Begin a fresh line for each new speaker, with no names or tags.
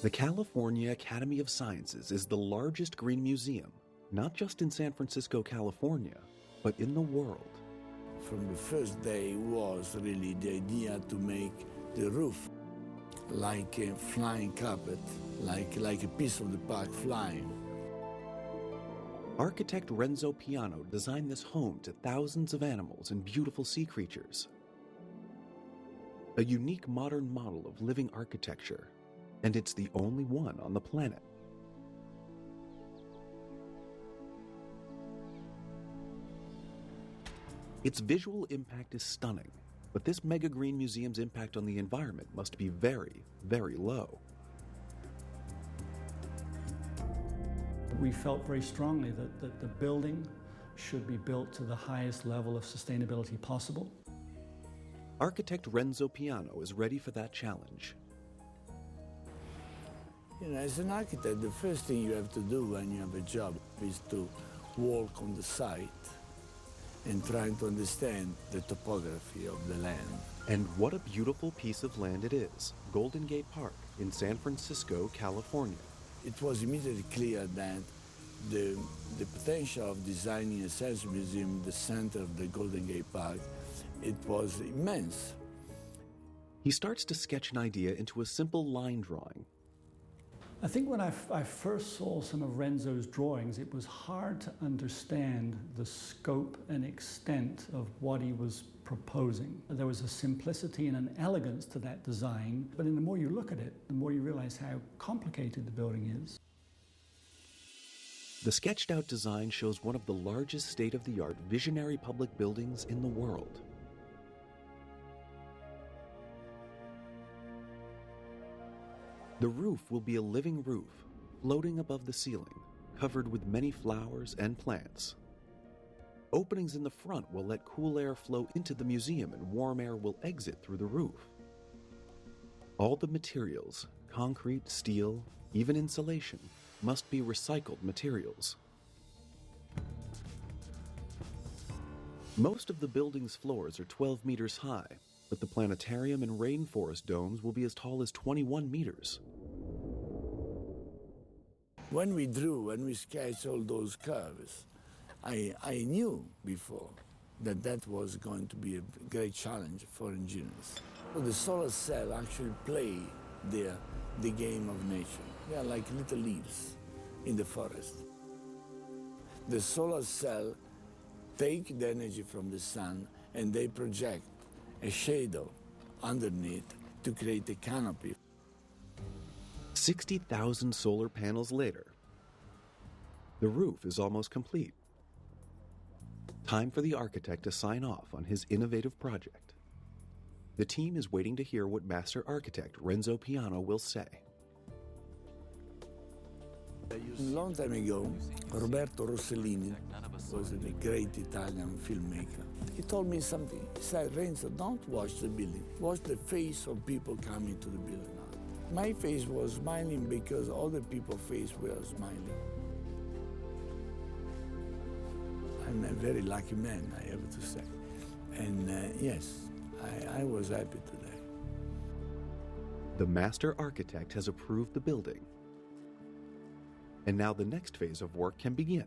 The California Academy of Sciences is the largest green museum, not just in San Francisco, California, but in the world.
From the first day was really the idea to make the roof like a flying carpet, like a piece of the park flying.
Architect Renzo Piano designed this home to thousands of animals and beautiful sea creatures. A unique modern model of living architecture, and it's the only one on the planet. Its visual impact is stunning, but this mega green museum's impact on the environment must be very, very low.
We felt very strongly that the building should be built to the highest level of sustainability possible.
Architect Renzo Piano is ready for that challenge.
As an architect, the first thing you have to do when you have a job is to walk on the site and try to understand the topography of the land.
And what a beautiful piece of land it is, Golden Gate Park in San Francisco, California.
It was immediately clear that the potential of designing a science museum in the center of the Golden Gate Park, it was immense.
He starts to sketch an idea into a simple line drawing.
I think when I first saw some of Renzo's drawings, it was hard to understand the scope and extent of what he was proposing. There was a simplicity and an elegance to that design, but the more you look at it, the more you realize how complicated the building is.
The sketched out design shows one of the largest state-of-the-art visionary public buildings in the world. The roof will be a living roof, floating above the ceiling, covered with many flowers and plants. Openings in the front will let cool air flow into the museum and warm air will exit through the roof. All the materials, concrete, steel, even insulation, must be recycled materials. Most of the building's floors are 12 meters high, but the planetarium and rainforest domes will be as tall as 21 meters.
When we sketched all those curves, I knew before that was going to be a great challenge for engineers. The solar cell actually play the game of nature. They are like little leaves in the forest. The solar cell take the energy from the sun and they project a shadow underneath to create a canopy.
60,000 solar panels later, the roof is almost complete. Time for the architect to sign off on his innovative project. The team is waiting to hear what master architect Renzo Piano will say.
A long time ago, Roberto Rossellini was a great Italian filmmaker. He told me something. He said, Renzo, don't watch the building. Watch the face of people coming to the building. My face was smiling because other people's faces were smiling. I'm a very lucky man, I have to say. And yes, I was happy today.
The master architect has approved the building. And now the next phase of work can begin.